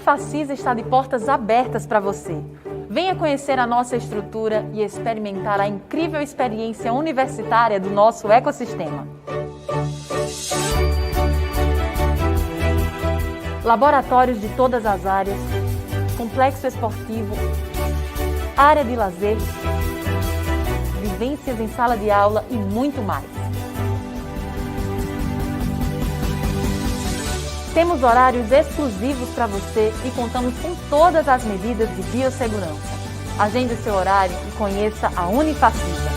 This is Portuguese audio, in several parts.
Unifacisa está de portas abertas para você. Venha conhecer a nossa estrutura e experimentar a incrível experiência universitária do nosso ecossistema. Laboratórios de todas as áreas, complexo esportivo, área de lazer, vivências em sala de aula e muito mais. Temos horários exclusivos para você e contamos com todas as medidas de biossegurança. Agende seu horário e conheça a Unifacisa.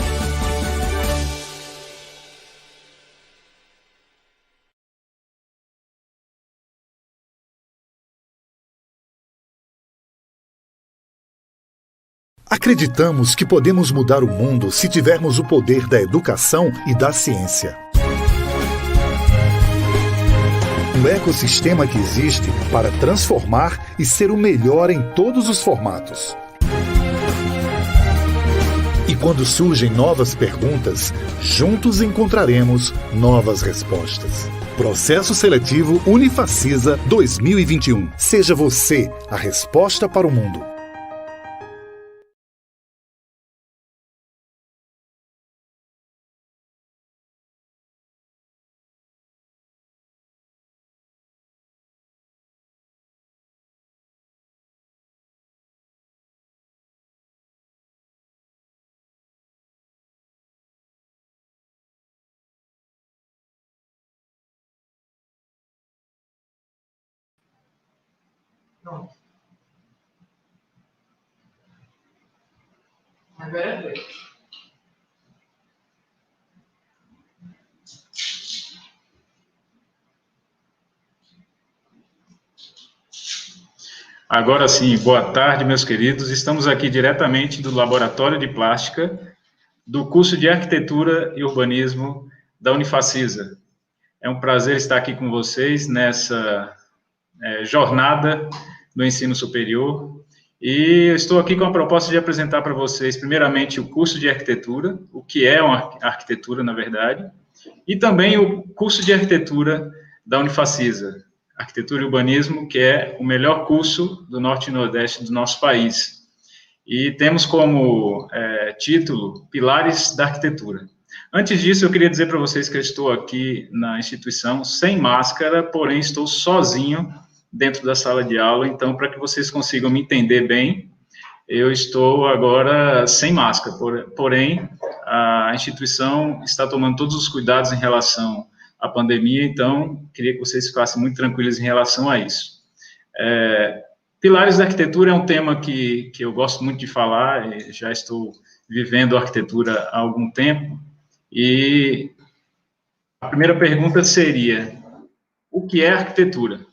Acreditamos que podemos mudar o mundo se tivermos o poder da educação e da ciência. Um ecossistema que existe para transformar e ser o melhor em todos os formatos. E quando surgem novas perguntas, juntos encontraremos novas respostas. Processo Seletivo Unifacisa 2021. Seja você a resposta para o mundo. Pronto. Agora foi. Agora sim, boa tarde, meus queridos. Estamos aqui diretamente do Laboratório de Plástica do curso de Arquitetura e Urbanismo da Unifacisa. É um prazer estar aqui com vocês nessa jornada do ensino superior. E eu estou aqui com a proposta de apresentar para vocês, primeiramente, o curso de arquitetura, o que é uma arquitetura, na verdade, e também o curso de arquitetura da Unifacisa, Arquitetura e Urbanismo, que é o melhor curso do Norte e Nordeste do nosso país. E temos como título Pilares da Arquitetura. Antes disso, eu queria dizer para vocês que eu estou aqui na instituição sem máscara, porém estou sozinho dentro da sala de aula, então, para que vocês consigam me entender bem, eu estou agora sem máscara, porém, a instituição está tomando todos os cuidados em relação à pandemia, então, queria que vocês ficassem muito tranquilos em relação a isso. Pilares da arquitetura é um tema que eu gosto muito de falar, já estou vivendo arquitetura há algum tempo, e a primeira pergunta seria, o que é arquitetura?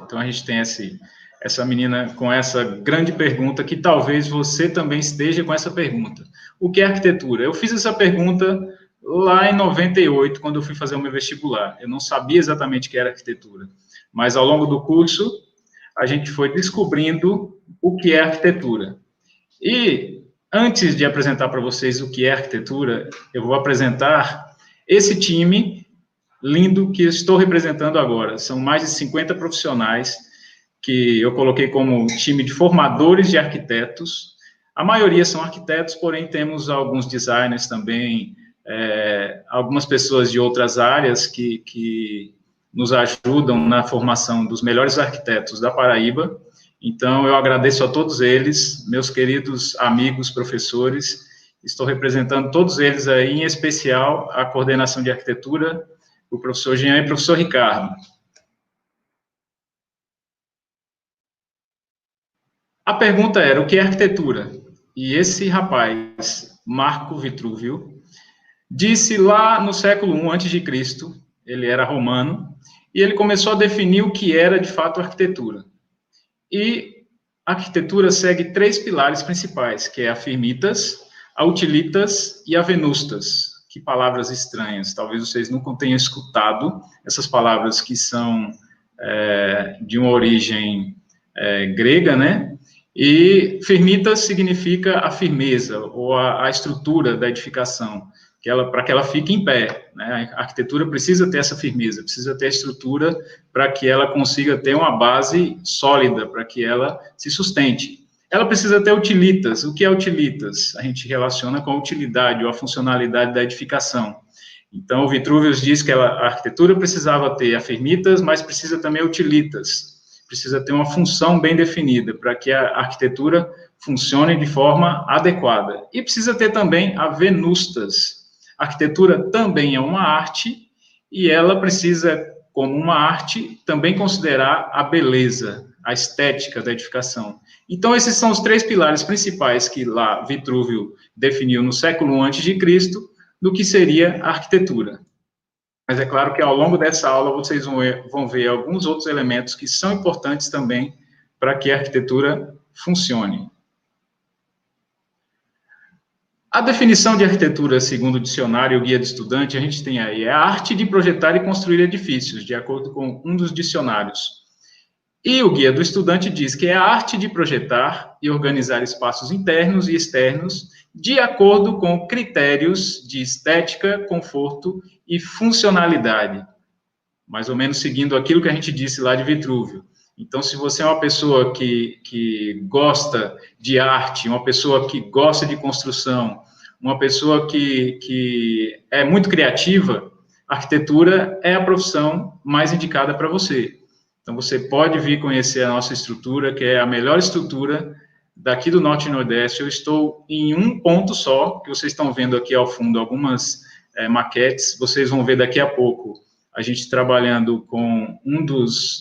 Então, a gente tem essa menina com essa grande pergunta, que talvez você também esteja com essa pergunta. O que é arquitetura? Eu fiz essa pergunta lá em 98, quando eu fui fazer o meu vestibular. Eu não sabia exatamente o que era arquitetura, mas ao longo do curso, a gente foi descobrindo o que é arquitetura. E, antes de apresentar para vocês o que é arquitetura, eu vou apresentar esse time lindo que eu estou representando agora. São mais de 50 profissionais que eu coloquei como time de formadores de arquitetos. A maioria são arquitetos, porém temos alguns designers também, algumas pessoas de outras áreas que nos ajudam na formação dos melhores arquitetos da Paraíba. Então, eu agradeço a todos eles, meus queridos amigos, professores. Estou representando todos eles aí, em especial a coordenação de arquitetura, o professor Jean e o professor Ricardo. A pergunta era, o que é arquitetura? E esse rapaz, Marco Vitruvio, disse lá no século I a.C., ele era romano, e ele começou a definir o que era, de fato, arquitetura. E a arquitetura segue 3 pilares principais, que é a firmitas, a utilitas e a venustas. Que palavras estranhas, talvez vocês nunca tenham escutado essas palavras que são de uma origem grega, né? E firmitas significa a firmeza, ou a estrutura da edificação. para que ela fique em pé, né? A arquitetura precisa ter essa firmeza, precisa ter estrutura para que ela consiga ter uma base sólida, para que ela se sustente. Ela precisa ter utilitas. O que é utilitas? A gente relaciona com a utilidade ou a funcionalidade da edificação. Então, o Vitruvius diz que a arquitetura precisava ter afirmitas, mas precisa também utilitas. Precisa ter uma função bem definida para que a arquitetura funcione de forma adequada. E precisa ter também avenustas. A arquitetura também é uma arte e ela precisa, como uma arte, também considerar a beleza, a estética da edificação. Então, esses são os 3 pilares principais que lá Vitrúvio definiu no século I a.C., do que seria a arquitetura. Mas é claro que ao longo dessa aula vocês vão ver alguns outros elementos que são importantes também para que a arquitetura funcione. A definição de arquitetura, segundo o dicionário e o guia do estudante, a gente tem aí, é a arte de projetar e construir edifícios, de acordo com um dos dicionários. E o guia do estudante diz que é a arte de projetar e organizar espaços internos e externos de acordo com critérios de estética, conforto e funcionalidade. Mais ou menos seguindo aquilo que a gente disse lá de Vitrúvio. Então, se você é uma pessoa que gosta de arte, uma pessoa que gosta de construção, uma pessoa que é muito criativa, a arquitetura é a profissão mais indicada para você. Então, você pode vir conhecer a nossa estrutura, que é a melhor estrutura daqui do Norte e Nordeste. Eu estou em um ponto só, que vocês estão vendo aqui ao fundo algumas maquetes, vocês vão ver daqui a pouco a gente trabalhando com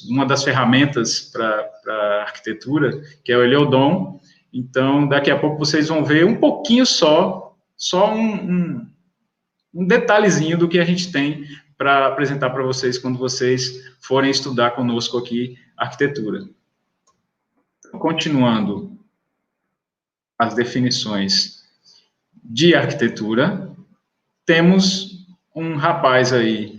uma das ferramentas para arquitetura, que é o Heliodon. Então, daqui a pouco vocês vão ver um pouquinho só um detalhezinho do que a gente tem para apresentar para vocês quando vocês forem estudar conosco aqui arquitetura. Continuando as definições de arquitetura, temos um rapaz aí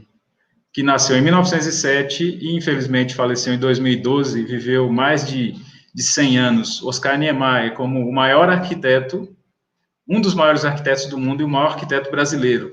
que nasceu em 1907 e infelizmente faleceu em 2012, viveu mais de 100 anos, Oscar Niemeyer, como o maior arquiteto, um dos maiores arquitetos do mundo e o maior arquiteto brasileiro.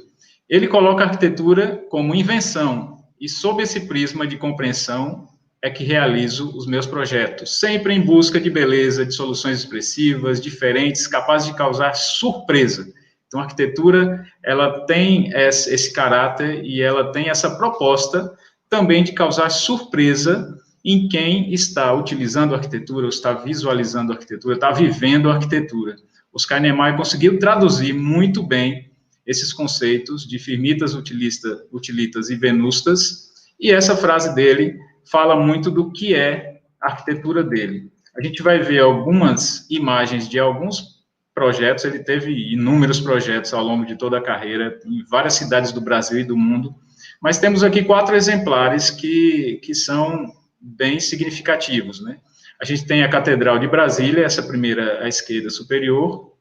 Ele coloca a arquitetura como invenção, e sob esse prisma de compreensão é que realizo os meus projetos, sempre em busca de beleza, de soluções expressivas, diferentes, capazes de causar surpresa. Então, a arquitetura, ela tem esse caráter e ela tem essa proposta também de causar surpresa em quem está utilizando a arquitetura, ou está visualizando a arquitetura, está vivendo a arquitetura. Oscar Niemeyer conseguiu traduzir muito bem esses conceitos de firmitas, utilitas e venustas, e essa frase dele fala muito do que é a arquitetura dele. A gente vai ver algumas imagens de alguns projetos, ele teve inúmeros projetos ao longo de toda a carreira, em várias cidades do Brasil e do mundo, mas temos aqui 4 exemplares que são bem significativos, né? A gente tem a Catedral de Brasília, essa primeira à esquerda superior.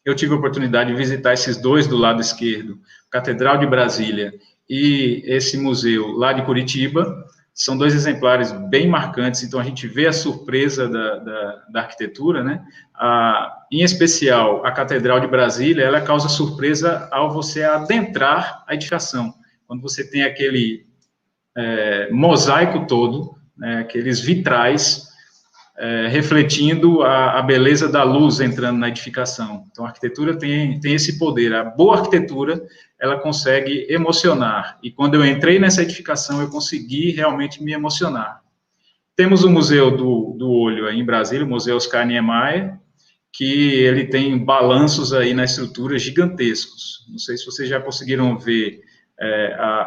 Eu tive a oportunidade de visitar esses 2 do lado esquerdo, Catedral de Brasília e esse museu lá de Curitiba. São 2 exemplares bem marcantes, então a gente vê a surpresa da arquitetura, né? Em especial, a Catedral de Brasília, ela causa surpresa ao você adentrar a edificação. Quando você tem aquele mosaico todo, né, aqueles vitrais, refletindo a beleza da luz entrando na edificação. Então, a arquitetura tem esse poder. A boa arquitetura, ela consegue emocionar. E quando eu entrei nessa edificação, eu consegui realmente me emocionar. Temos o Museu do Olho aí em Brasília, o Museu Oscar Niemeyer, que ele tem balanços aí na estrutura gigantescos. Não sei se vocês já conseguiram ver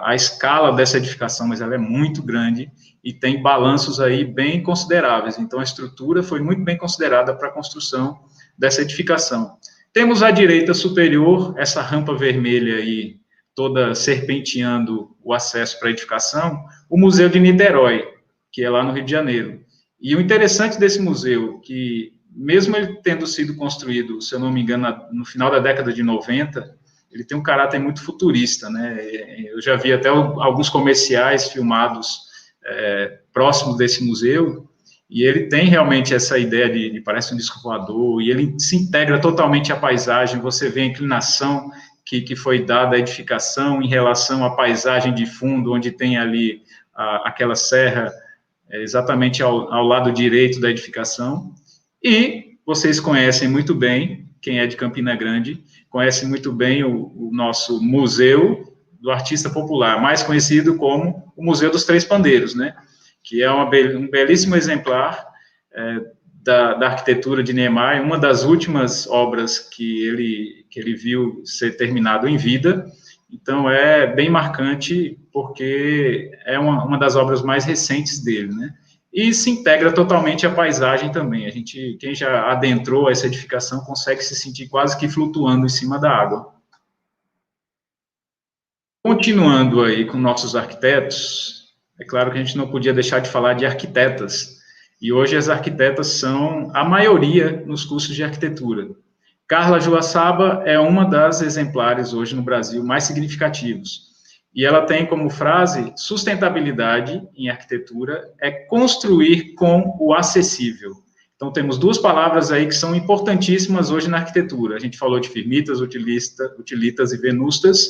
a escala dessa edificação, mas ela é muito grande e tem balanços aí bem consideráveis. Então, a estrutura foi muito bem considerada para a construção dessa edificação. Temos à direita superior, essa rampa vermelha aí, toda serpenteando o acesso para a edificação, o Museu de Niterói, que é lá no Rio de Janeiro. E o interessante desse museu, que mesmo ele tendo sido construído, se eu não me engano, no final da década de 90, ele tem um caráter muito futurista, né? Eu já vi até alguns comerciais filmados próximos desse museu, e ele tem realmente essa ideia de parece um disco voador, e ele se integra totalmente à paisagem, você vê a inclinação que foi dada à edificação em relação à paisagem de fundo, onde tem ali aquela serra exatamente ao lado direito da edificação. E vocês conhecem muito bem, quem é de Campina Grande, conhece muito bem o nosso Museu do Artista Popular, mais conhecido como o Museu dos Três Pandeiros, né? Que é um belíssimo exemplar da arquitetura de Niemeyer, uma das últimas obras que ele viu ser terminado em vida. Então, é bem marcante, porque é uma das obras mais recentes dele, né? E se integra totalmente à paisagem também. Quem já adentrou essa edificação consegue se sentir quase que flutuando em cima da água. Continuando aí com nossos arquitetos, é claro que a gente não podia deixar de falar de arquitetas. E hoje as arquitetas são a maioria nos cursos de arquitetura. Carla Joaçaba é uma das exemplares hoje no Brasil mais significativos. E ela tem como frase: sustentabilidade em arquitetura é construir com o acessível. Então, temos duas palavras aí que são importantíssimas hoje na arquitetura. A gente falou de firmitas, utilitas e venustas,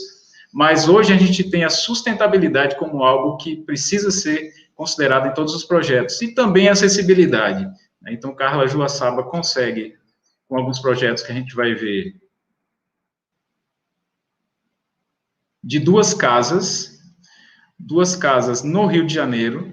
mas hoje a gente tem a sustentabilidade como algo que precisa ser considerado em todos os projetos, e também a acessibilidade. Então, Carla Joaçaba consegue, com alguns projetos que a gente vai ver, de duas casas no Rio de Janeiro,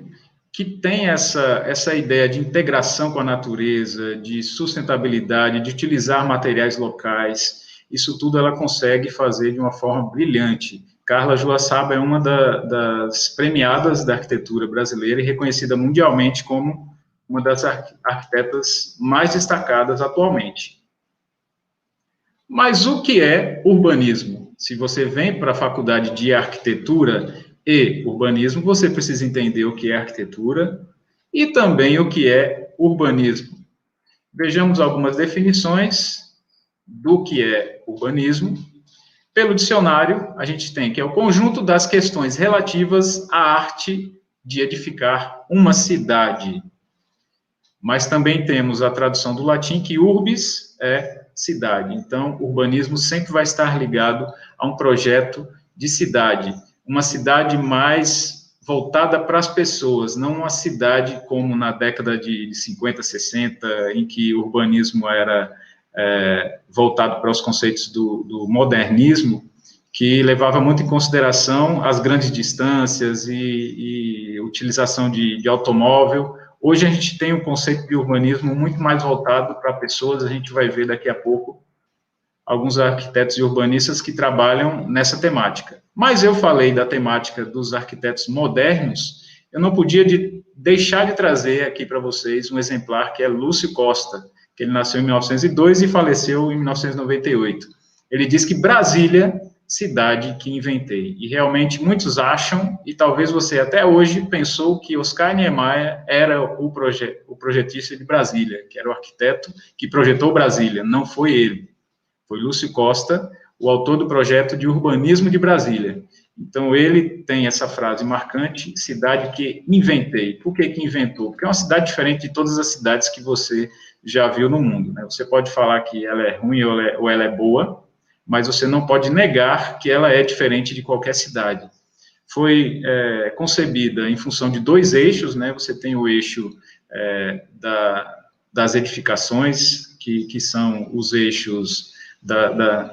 que tem essa ideia de integração com a natureza, de sustentabilidade, de utilizar materiais locais. Isso tudo ela consegue fazer de uma forma brilhante. Carla Joaçaba é uma das premiadas da arquitetura brasileira e reconhecida mundialmente como uma das arquitetas mais destacadas atualmente. Mas o que é urbanismo? Se você vem para a faculdade de arquitetura e urbanismo, você precisa entender o que é arquitetura e também o que é urbanismo. Vejamos algumas definições do que é urbanismo. Pelo dicionário, a gente tem que é o conjunto das questões relativas à arte de edificar uma cidade. Mas também temos a tradução do latim, que urbis é cidade. Então, urbanismo sempre vai estar ligado a um projeto de cidade. Uma cidade mais voltada para as pessoas, não uma cidade como na década de 50, 60, em que o urbanismo era voltado para os conceitos do modernismo, que levava muito em consideração as grandes distâncias e utilização de automóvel. Hoje a gente tem um conceito de urbanismo muito mais voltado para pessoas. A gente vai ver daqui a pouco alguns arquitetos e urbanistas que trabalham nessa temática. Mas eu falei da temática dos arquitetos modernos, eu não podia deixar de trazer aqui para vocês um exemplar que é Lúcio Costa, que ele nasceu em 1902 e faleceu em 1998. Ele diz que Brasília, cidade que inventei. E realmente muitos acham, e talvez você até hoje pensou que Oscar Niemeyer era o projetista de Brasília, que era o arquiteto que projetou Brasília. Não foi ele. Foi Lúcio Costa, o autor do projeto de urbanismo de Brasília. Então, ele tem essa frase marcante: cidade que inventei. Por que inventou? Porque é uma cidade diferente de todas as cidades que você já viu no mundo, né? Você pode falar que ela é ruim ou ela é boa, mas você não pode negar que ela é diferente de qualquer cidade. Foi concebida em função de dois eixos, né? Você tem o eixo das edificações, que são os eixos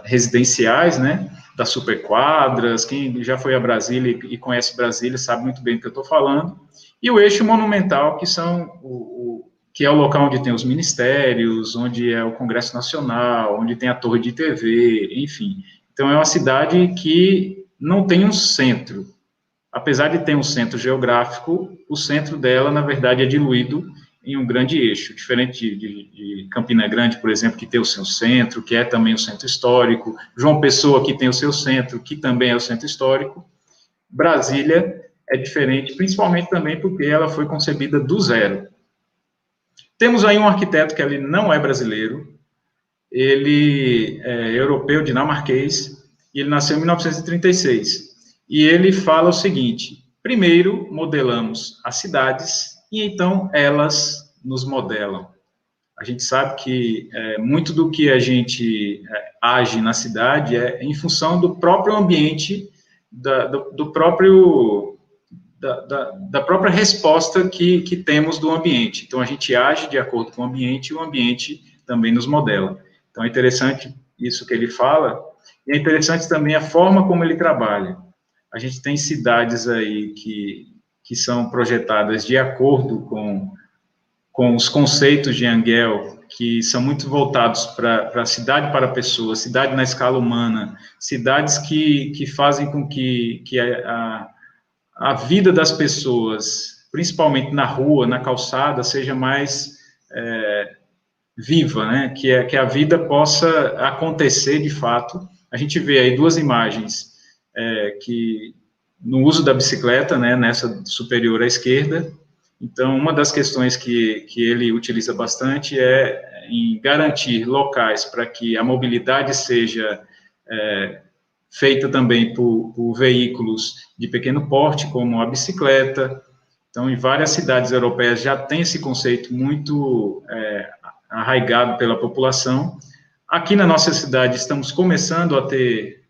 residenciais, né? Das superquadras. Quem já foi a Brasília e conhece Brasília sabe muito bem do que eu estou falando. E o eixo monumental, que é o local onde tem os ministérios, onde é o Congresso Nacional, onde tem a torre de TV, enfim. Então, é uma cidade que não tem um centro. Apesar de ter um centro geográfico, o centro dela, na verdade, é diluído em um grande eixo, diferente de Campina Grande, por exemplo, que tem o seu centro, que é também o centro histórico, João Pessoa, que tem o seu centro, que também é o centro histórico. Brasília é diferente, principalmente também porque ela foi concebida do zero. Temos aí um arquiteto que ele não é brasileiro, ele é europeu, dinamarquês, e ele nasceu em 1936. E ele fala o seguinte: primeiro modelamos as cidades, e então elas nos modelam. A gente sabe que muito do que a gente age na cidade é em função do próprio ambiente, da própria resposta que temos do ambiente. Então, a gente age de acordo com o ambiente e o ambiente também nos modela. Então, é interessante isso que ele fala, e é interessante também a forma como ele trabalha. A gente tem cidades aí que são projetadas de acordo com os conceitos de Engel, que são muito voltados para a cidade para a pessoa, cidade na escala humana, cidades que fazem com que a vida das pessoas, principalmente na rua, na calçada, seja mais viva, né? Que a vida possa acontecer de fato. A gente vê aí duas imagens que no uso da bicicleta, né, nessa superior à esquerda. Então, uma das questões que ele utiliza bastante é em garantir locais para que a mobilidade seja feita também por veículos de pequeno porte, como a bicicleta. Então, em várias cidades europeias já tem esse conceito muito arraigado pela população. Aqui na nossa cidade estamos começando a ter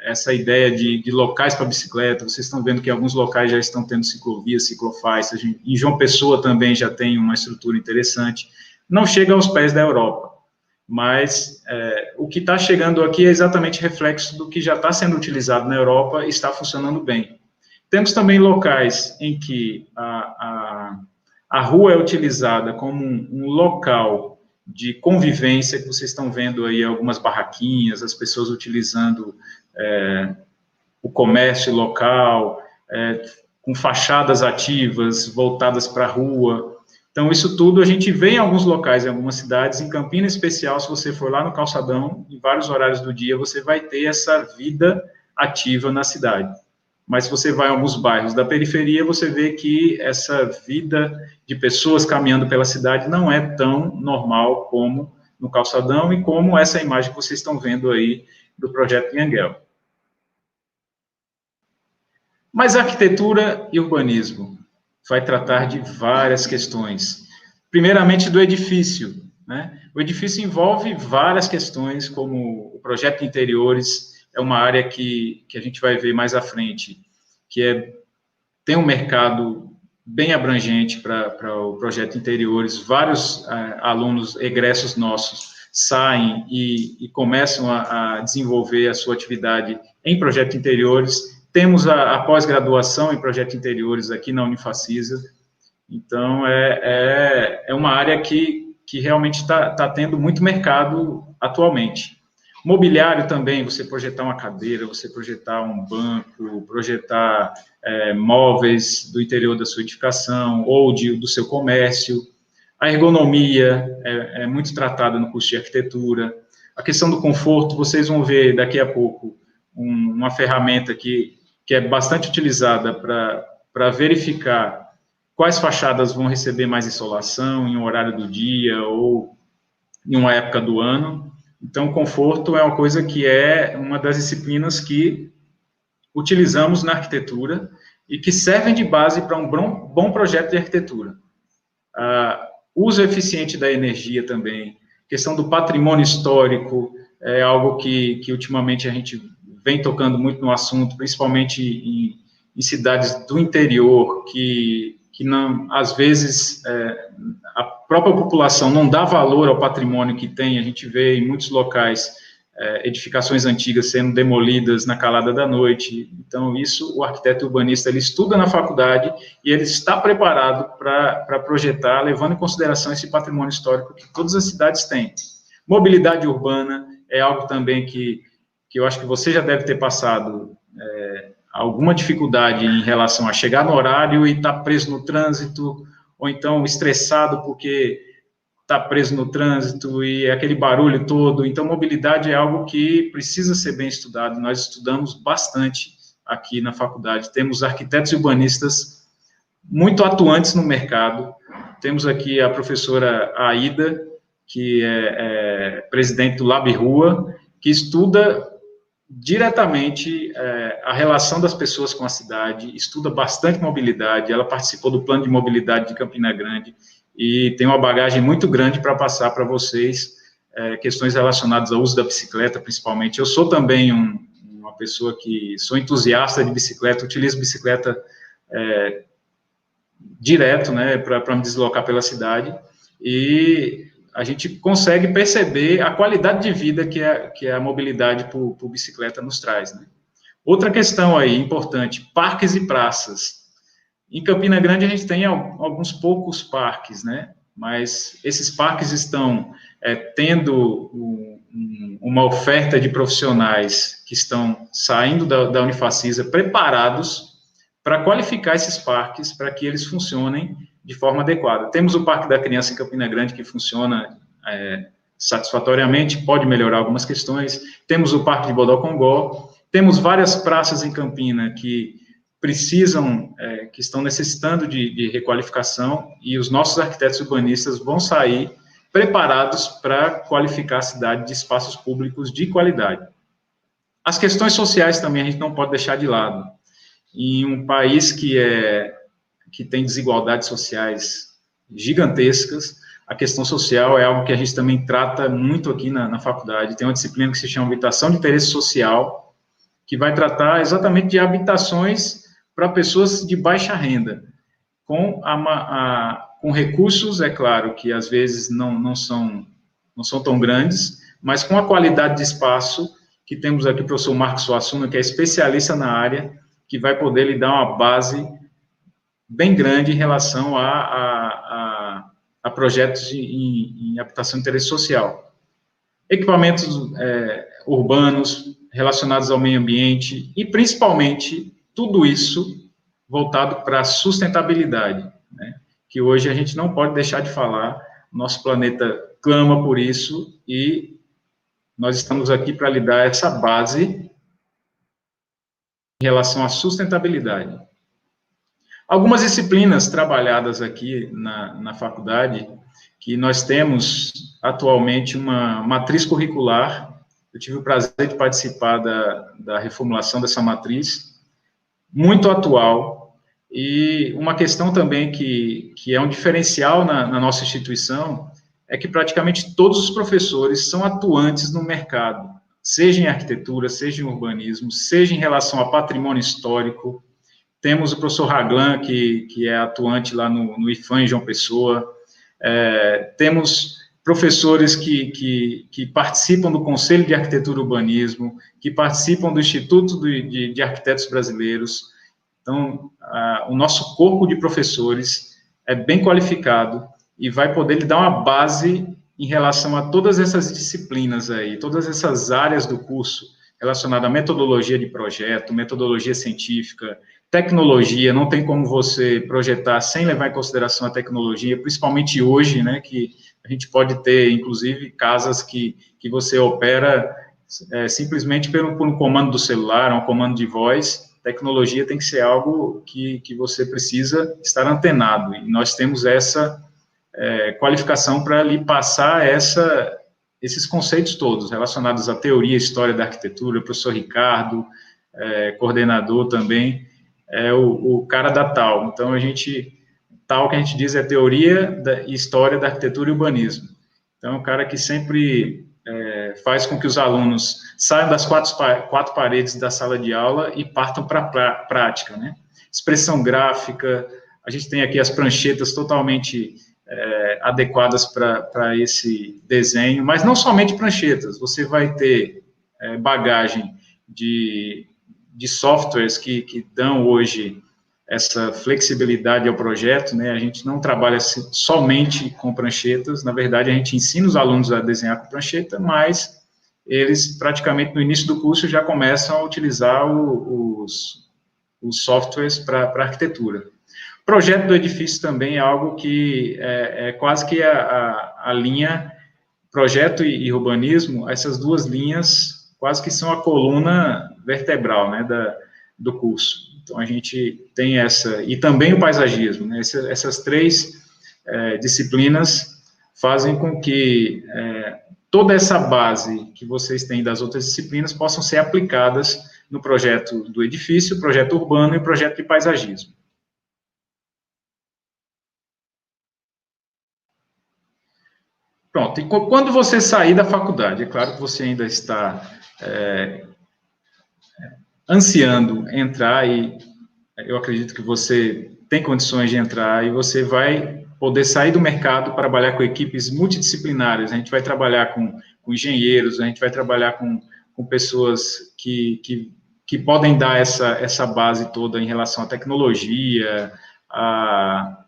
essa ideia de locais para bicicleta. Vocês estão vendo que alguns locais já estão tendo ciclovias, ciclofaixas. Em João Pessoa também já tem uma estrutura interessante. Não chega aos pés da Europa, mas o que está chegando aqui é exatamente reflexo do que já está sendo utilizado na Europa e está funcionando bem. Temos também locais em que a rua é utilizada como um local de convivência, que vocês estão vendo aí algumas barraquinhas, as pessoas utilizando o comércio local, com fachadas ativas, voltadas para a rua. Então, isso tudo a gente vê em alguns locais, em algumas cidades. Em Campinas, em especial, se você for lá no Calçadão, em vários horários do dia, você vai ter essa vida ativa na cidade. Mas se você vai a alguns bairros da periferia, você vê que essa vida de pessoas caminhando pela cidade não é tão normal como no Calçadão e como essa imagem que vocês estão vendo aí do projeto Engel. Mas arquitetura e urbanismo vai tratar de várias questões. Primeiramente, do edifício, né? O edifício envolve várias questões, como o projeto de interiores, é uma área que a gente vai ver mais à frente, que tem um mercado bem abrangente para o projeto de interiores. Vários alunos egressos nossos saem e começam a desenvolver a sua atividade em projeto de interiores. Temos a pós-graduação em projeto de interiores aqui na Unifacisa. Então, é uma área que realmente está tendo muito mercado atualmente. Mobiliário também, você projetar uma cadeira, você projetar um banco, projetar móveis do interior da sua edificação ou do seu comércio. A ergonomia é muito tratada no curso de arquitetura. A questão do conforto, vocês vão ver daqui a pouco uma ferramenta que é bastante utilizada para verificar quais fachadas vão receber mais insolação em um horário do dia ou em uma época do ano. Então, conforto é uma coisa que é uma das disciplinas que utilizamos na arquitetura e que servem de base para um bom projeto de arquitetura. Uso eficiente da energia também, questão do patrimônio histórico, é algo que ultimamente a gente vem tocando muito no assunto, principalmente em cidades do interior, que não, às vezes, a própria população não dá valor ao patrimônio que tem. A gente vê em muitos locais edificações antigas sendo demolidas na calada da noite. Então, isso, o arquiteto urbanista, ele estuda na faculdade e ele está preparado para projetar, levando em consideração esse patrimônio histórico que todas as cidades têm. Mobilidade urbana é algo também que eu acho que você já deve ter passado alguma dificuldade em relação a chegar no horário e estar preso no trânsito, ou então estressado porque está preso no trânsito e aquele barulho todo. Então, mobilidade é algo que precisa ser bem estudado. Nós estudamos bastante aqui na faculdade. Temos arquitetos e urbanistas muito atuantes no mercado. Temos aqui a professora Aida, que é presidente do Lab Rua, que estuda diretamente a relação das pessoas com a cidade, estuda bastante mobilidade. Ela participou do plano de mobilidade de Campina Grande e tenho uma bagagem muito grande para passar para vocês, questões relacionadas ao uso da bicicleta, principalmente. Eu sou também uma pessoa que sou entusiasta de bicicleta, utilizo bicicleta direto, né, para me deslocar pela cidade, e a gente consegue perceber a qualidade de vida que a mobilidade por bicicleta nos traz, né. Outra questão aí importante, parques e praças. Em Campina Grande a gente tem alguns poucos parques, né, mas esses parques estão tendo uma oferta de profissionais que estão saindo da Unifacisa preparados para qualificar esses parques, para que eles funcionem de forma adequada. Temos o Parque da Criança em Campina Grande, que funciona satisfatoriamente, pode melhorar algumas questões. Temos o Parque de Bodocongó, temos várias praças em Campina que precisam, que estão necessitando de requalificação, e os nossos arquitetos urbanistas vão sair preparados para qualificar a cidade de espaços públicos de qualidade. As questões sociais também a gente não pode deixar de lado. Em um país que tem desigualdades sociais gigantescas, a questão social é algo que a gente também trata muito aqui na faculdade. Tem uma disciplina que se chama Habitação de Interesse Social, que vai tratar exatamente de habitações para pessoas de baixa renda, com recursos, é claro, que às vezes não são tão grandes, mas com a qualidade de espaço, que temos aqui o professor Marcos Suassuna, que é especialista na área, que vai poder lhe dar uma base bem grande em relação a projetos em habitação de interesse social. Equipamentos urbanos relacionados ao meio ambiente e, principalmente, tudo isso voltado para a sustentabilidade, né? Que hoje a gente não pode deixar de falar, nosso planeta clama por isso e nós estamos aqui para lhe dar essa base em relação à sustentabilidade. Algumas disciplinas trabalhadas aqui na faculdade, que nós temos atualmente uma matriz curricular. Eu tive o prazer de participar da reformulação dessa matriz, muito atual, e uma questão também que é um diferencial na nossa instituição, é que praticamente todos os professores são atuantes no mercado, seja em arquitetura, seja em urbanismo, seja em relação a patrimônio histórico. Temos o professor Raglan, que é atuante lá no IFAM, em João Pessoa. Temos professores que participam do Conselho de Arquitetura e Urbanismo, que participam do Instituto de Arquitetos Brasileiros. Então, o nosso corpo de professores é bem qualificado e vai poder lhe dar uma base em relação a todas essas disciplinas aí, todas essas áreas do curso, relacionada à metodologia de projeto, metodologia científica, tecnologia. Não tem como você projetar sem levar em consideração a tecnologia, principalmente hoje, né, que a gente pode ter, inclusive, casas que você opera simplesmente por um comando do celular, um comando de voz. Tecnologia tem que ser algo que você precisa estar antenado, e nós temos essa qualificação para lhe passar esses conceitos todos, relacionados à teoria e história da arquitetura. O professor Ricardo, coordenador também, é o cara da TAU. Então, TAU que a gente diz é teoria e história da arquitetura e urbanismo. Então, é um cara que sempre faz com que os alunos saiam das quatro paredes da sala de aula e partam para a prática, né? Expressão gráfica, a gente tem aqui as pranchetas totalmente adequadas para esse desenho, mas não somente pranchetas, você vai ter bagagem de softwares que dão hoje essa flexibilidade ao projeto, né? A gente não trabalha somente com pranchetas, na verdade a gente ensina os alunos a desenhar com prancheta, mas eles praticamente no início do curso já começam a utilizar os softwares para arquitetura. O projeto do edifício também é algo que é quase que a linha projeto e urbanismo, essas duas linhas quase que são a coluna vertebral, né, do curso. Então, a gente tem e também o paisagismo, né, essas três disciplinas fazem com que toda essa base que vocês têm das outras disciplinas possam ser aplicadas no projeto do edifício, projeto urbano e projeto de paisagismo. Pronto, e quando você sair da faculdade, é claro que você ainda está ansiando entrar, e eu acredito que você tem condições de entrar, e você vai poder sair do mercado para trabalhar com equipes multidisciplinares. A gente vai trabalhar com engenheiros, a gente vai trabalhar com pessoas que podem dar essa base toda em relação à tecnologia, à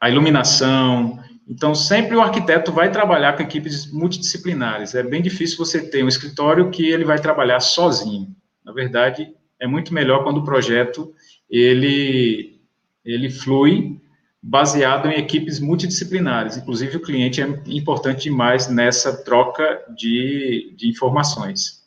iluminação. Então, sempre o arquiteto vai trabalhar com equipes multidisciplinares. É bem difícil você ter um escritório que ele vai trabalhar sozinho. Na verdade, é muito melhor quando o projeto ele flui baseado em equipes multidisciplinares. Inclusive, o cliente é importante demais nessa troca de informações.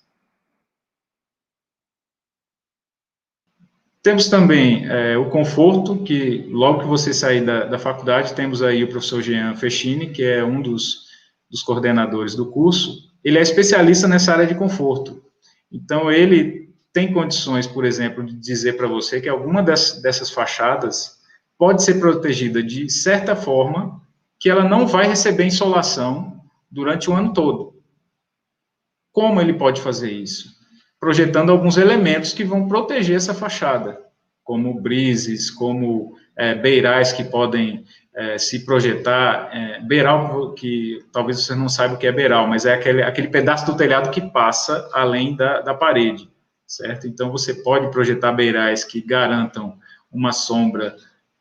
Temos também o conforto, que logo que você sair da faculdade, temos aí o professor Jean Fechini, que é um dos coordenadores do curso. Ele é especialista nessa área de conforto. Então, ele tem condições, por exemplo, de dizer para você que alguma dessas fachadas pode ser protegida de certa forma que ela não vai receber insolação durante o ano todo. Como ele pode fazer isso? Projetando alguns elementos que vão proteger essa fachada, como brises, como beirais que podem se projetar. Beiral, que talvez você não saiba o que é beiral, mas é aquele pedaço do telhado que passa além da parede, certo? Então, você pode projetar beirais que garantam uma sombra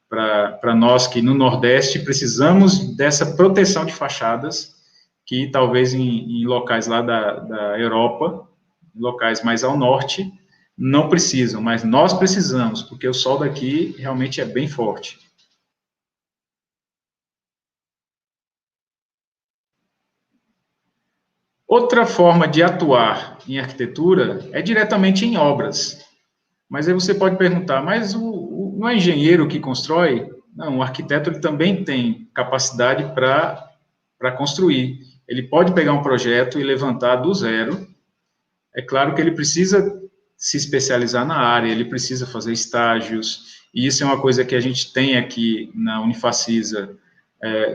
para nós que no Nordeste precisamos dessa proteção de fachadas, que talvez em locais lá da Europa, locais mais ao norte, não precisam, mas nós precisamos, porque o sol daqui realmente é bem forte. Outra forma de atuar em arquitetura é diretamente em obras. Mas aí você pode perguntar, mas não é engenheiro que constrói? Não, o arquiteto ele também tem capacidade para construir. Ele pode pegar um projeto e levantar do zero. É claro que ele precisa se especializar na área, ele precisa fazer estágios, e isso é uma coisa que a gente tem aqui na Unifacisa,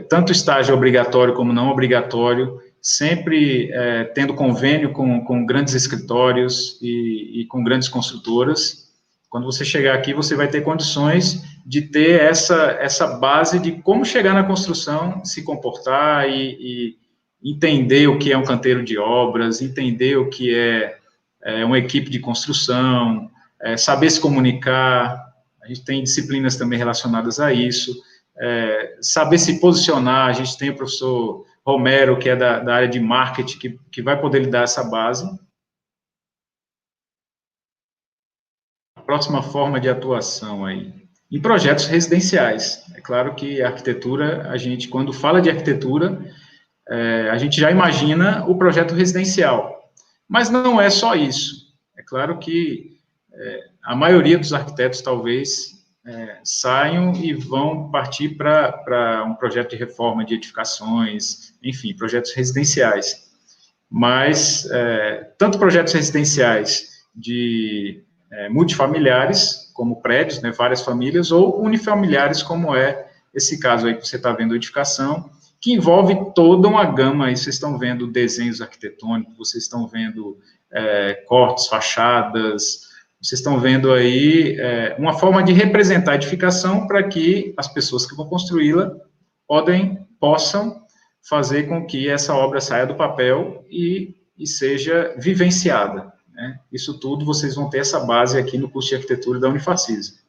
tanto estágio obrigatório como não obrigatório, sempre tendo convênio com grandes escritórios e com grandes construtoras. Quando você chegar aqui, você vai ter condições de ter essa base de como chegar na construção, se comportar e entender o que é um canteiro de obras, entender o que é uma equipe de construção, saber se comunicar. A gente tem disciplinas também relacionadas a isso, saber se posicionar. A gente tem o professor Romero, que é da área de marketing, que vai poder lhe dar essa base. A próxima forma de atuação aí, em projetos residenciais. É claro que a arquitetura, quando fala de arquitetura, a gente já imagina o projeto residencial. Mas não é só isso. É claro que a maioria dos arquitetos talvez saiam e vão partir para um projeto de reforma de edificações, enfim, projetos residenciais. Mas tanto projetos residenciais de multifamiliares, como prédios, né, várias famílias, ou unifamiliares, como é esse caso aí que você está vendo, a edificação, que envolve toda uma gama. Aí vocês estão vendo desenhos arquitetônicos, vocês estão vendo cortes, fachadas, vocês estão vendo aí uma forma de representar a edificação para que as pessoas que vão construí-la possam fazer com que essa obra saia do papel e seja vivenciada, né? Isso tudo vocês vão ter essa base aqui no curso de arquitetura da Unifacisa.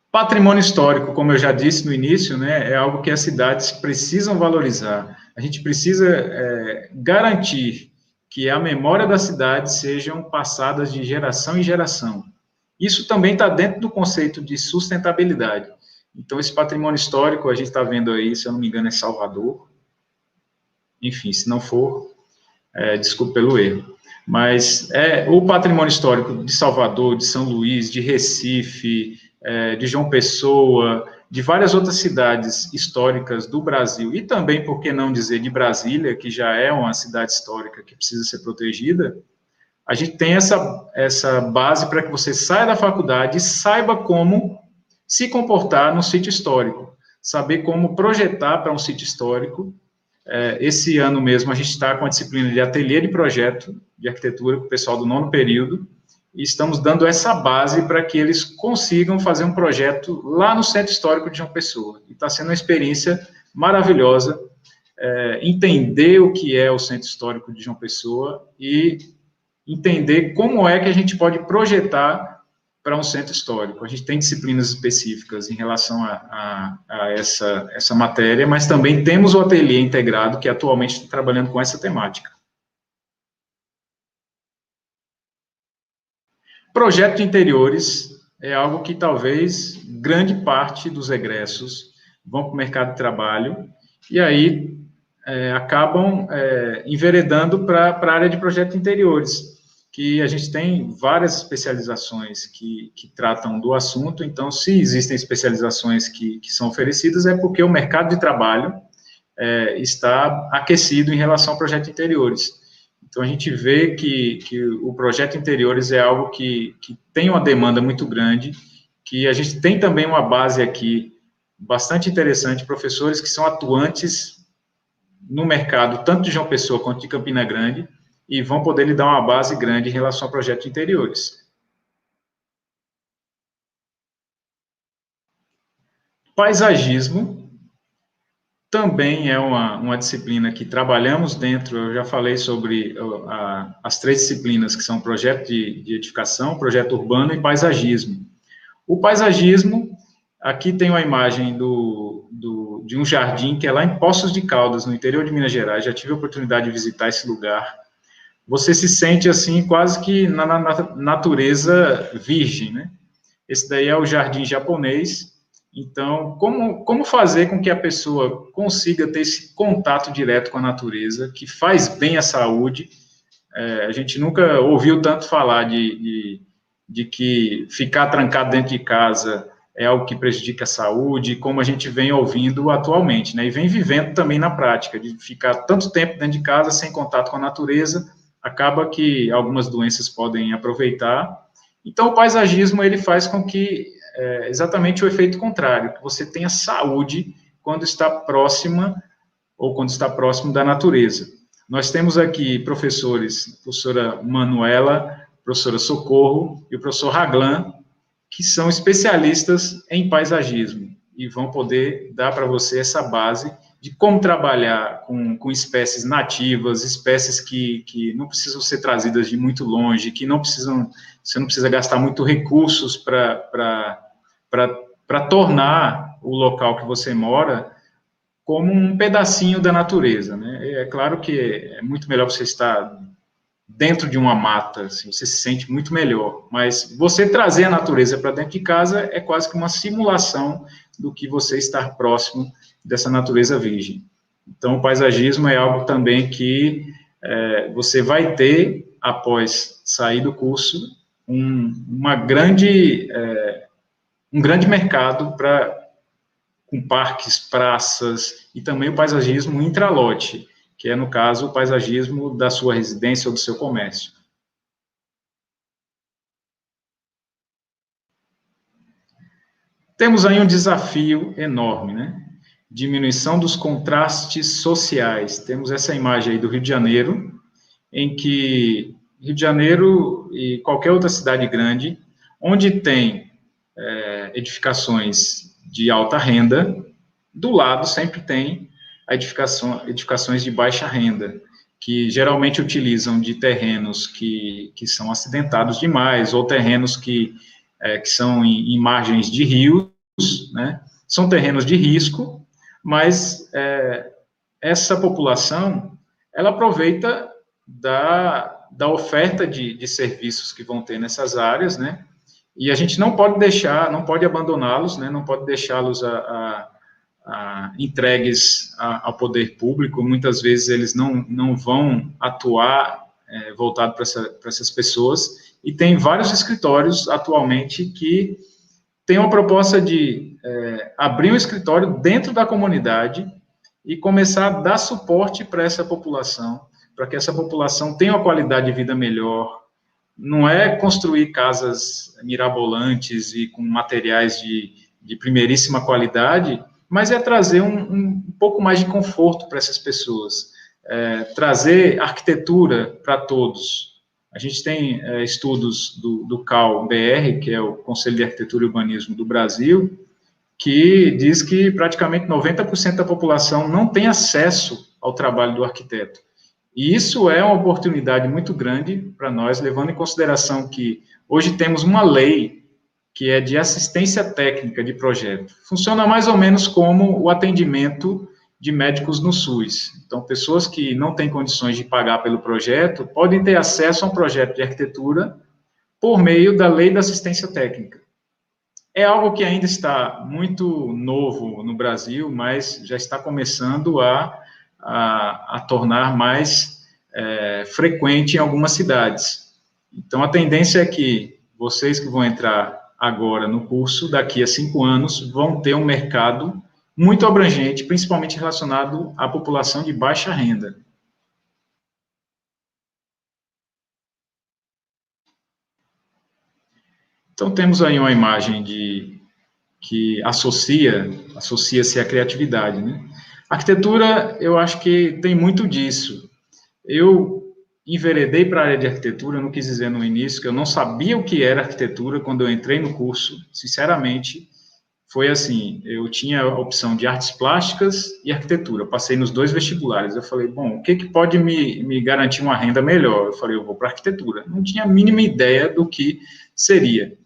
Patrimônio histórico, como eu já disse no início, né, é algo que as cidades precisam valorizar. A gente precisa garantir que a memória da cidade sejam passadas de geração em geração. Isso também está dentro do conceito de sustentabilidade. Então, esse patrimônio histórico, a gente está vendo aí, se eu não me engano, é Salvador. Enfim, se não for, desculpe pelo erro. Mas o patrimônio histórico de Salvador, de São Luís, de Recife, de João Pessoa, de várias outras cidades históricas do Brasil, e também, por que não dizer, de Brasília, que já é uma cidade histórica que precisa ser protegida. A gente tem essa base para que você saia da faculdade e saiba como se comportar no sítio histórico, saber como projetar para um sítio histórico. Esse ano mesmo a gente está com a disciplina de ateliê de projeto de arquitetura com o pessoal do 9º período, e estamos dando essa base para que eles consigam fazer um projeto lá no Centro Histórico de João Pessoa. E está sendo uma experiência maravilhosa, entender o que é o Centro Histórico de João Pessoa e entender como é que a gente pode projetar para um centro histórico. A gente tem disciplinas específicas em relação a essa matéria, mas também temos o ateliê integrado, que atualmente está trabalhando com essa temática. Projeto de interiores é algo que talvez grande parte dos egressos vão para o mercado de trabalho e aí acabam enveredando para a área de projeto de interiores, que a gente tem várias especializações que tratam do assunto. Então, se existem especializações que são oferecidas, é porque o mercado de trabalho está aquecido em relação ao projeto de interiores. Então, a gente vê que o projeto de interiores é algo que tem uma demanda muito grande, que a gente tem também uma base aqui bastante interessante, professores que são atuantes no mercado, tanto de João Pessoa quanto de Campina Grande, e vão poder lhe dar uma base grande em relação ao projeto de interiores. Paisagismo também é uma disciplina que trabalhamos dentro. Eu já falei sobre as 3 disciplinas, que são projeto de edificação, projeto urbano e paisagismo. O paisagismo, aqui tem uma imagem de um jardim que é lá em Poços de Caldas, no interior de Minas Gerais. Já tive a oportunidade de visitar esse lugar. Você se sente assim, quase que na natureza virgem, né? Esse daí é o jardim japonês. Então, como fazer com que a pessoa consiga ter esse contato direto com a natureza, que faz bem à saúde? A gente nunca ouviu tanto falar de que ficar trancado dentro de casa é algo que prejudica a saúde, como a gente vem ouvindo atualmente, né? E vem vivendo também na prática, de ficar tanto tempo dentro de casa, sem contato com a natureza, acaba que algumas doenças podem aproveitar. Então, o paisagismo, ele faz com que exatamente o efeito contrário, que você tenha saúde quando está próxima ou quando está próximo da natureza. Nós temos aqui professores, a professora Manuela, a professora Socorro e o professor Raglan, que são especialistas em paisagismo e vão poder dar para você essa base de como trabalhar com espécies nativas, espécies que não precisam ser trazidas de muito longe, que você não precisa gastar muito recursos para tornar o local que você mora como um pedacinho da natureza, né? É claro que é muito melhor você estar dentro de uma mata, assim, você se sente muito melhor, mas você trazer a natureza para dentro de casa é quase que uma simulação do que você estar próximo dessa natureza virgem. Então, o paisagismo é algo também que você vai ter, após sair do curso, um grande mercado com parques, praças, e também o paisagismo intralote, que é, no caso, o paisagismo da sua residência ou do seu comércio. Temos aí um desafio enorme, né? Diminuição dos contrastes sociais. Temos essa imagem aí do Rio de Janeiro, em que Rio de Janeiro e qualquer outra cidade grande, onde tem edificações de alta renda, do lado sempre tem edificações de baixa renda, que geralmente utilizam de terrenos que são acidentados demais, ou terrenos que são em margens de rios, né? São terrenos de risco, mas essa população, ela aproveita da oferta de serviços que vão ter nessas áreas, né? E a gente não pode abandoná-los, né? Não pode deixá-los entregues ao poder público. Muitas vezes eles não vão atuar voltado para essas pessoas, e tem vários escritórios atualmente que têm uma proposta de abrir um escritório dentro da comunidade e começar a dar suporte para essa população, para que essa população tenha uma qualidade de vida melhor. Não é construir casas mirabolantes e com materiais de primeiríssima qualidade, mas é trazer um pouco mais de conforto para essas pessoas, trazer arquitetura para todos. A gente tem estudos do CAL-BR, que é o Conselho de Arquitetura e Urbanismo do Brasil, que diz que praticamente 90% da população não tem acesso ao trabalho do arquiteto. E isso é uma oportunidade muito grande para nós, levando em consideração que hoje temos uma lei que é de assistência técnica de projeto. Funciona mais ou menos como o atendimento de médicos no SUS. Então, pessoas que não têm condições de pagar pelo projeto podem ter acesso a um projeto de arquitetura por meio da lei da assistência técnica. É algo que ainda está muito novo no Brasil, mas já está começando a tornar mais frequente em algumas cidades. Então, a tendência é que vocês que vão entrar agora no curso, daqui a 5 anos, vão ter um mercado muito abrangente, principalmente relacionado à população de baixa renda. Então, temos aí uma imagem que associa-se à criatividade, né? A arquitetura, eu acho que tem muito disso. Eu enveredei para a área de arquitetura, eu não quis dizer no início que eu não sabia o que era arquitetura quando eu entrei no curso, sinceramente, foi assim, eu tinha a opção de artes plásticas e arquitetura, eu passei nos 2 vestibulares, eu falei, bom, o que pode me garantir uma renda melhor? Eu falei, eu vou para arquitetura, não tinha a mínima ideia do que seria,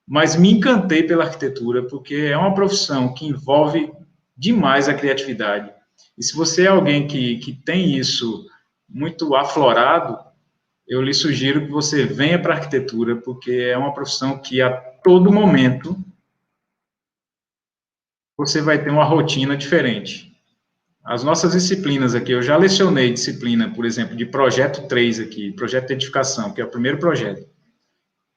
mas me encantei pela arquitetura, porque é uma profissão que envolve demais a criatividade, e se você é alguém que tem isso muito aflorado, eu lhe sugiro que você venha para a arquitetura, porque é uma profissão que a todo momento você vai ter uma rotina diferente. As nossas disciplinas aqui, eu já lecionei disciplina, por exemplo, de projeto 3 aqui, projeto de edificação, que é o primeiro projeto,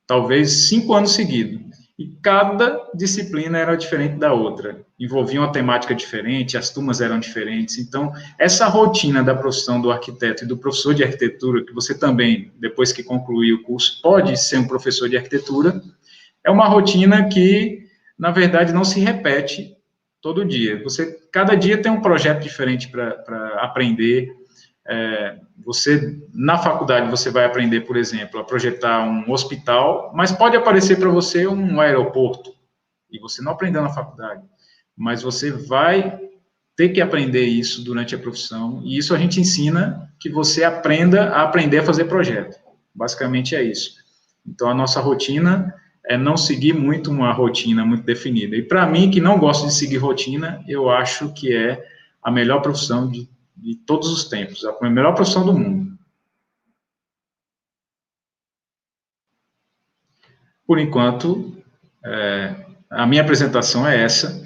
talvez 5 anos seguidos. E cada disciplina era diferente da outra, envolvia uma temática diferente, as turmas eram diferentes. Então, essa rotina da profissão do arquiteto e do professor de arquitetura, que você também, depois que concluir o curso, pode ser um professor de arquitetura, é uma rotina que, na verdade, não se repete todo dia. Cada dia tem um projeto diferente para aprender. Na faculdade, você vai aprender, por exemplo, a projetar um hospital, mas pode aparecer para você um aeroporto, e você não aprendeu na faculdade, mas você vai ter que aprender isso durante a profissão, e isso a gente ensina que você aprenda a fazer projeto. Basicamente é isso. Então, a nossa rotina é não seguir muito uma rotina muito definida. E para mim, que não gosto de seguir rotina, eu acho que é a melhor profissão de todos os tempos, a melhor profissão do mundo. Por enquanto, a minha apresentação é essa.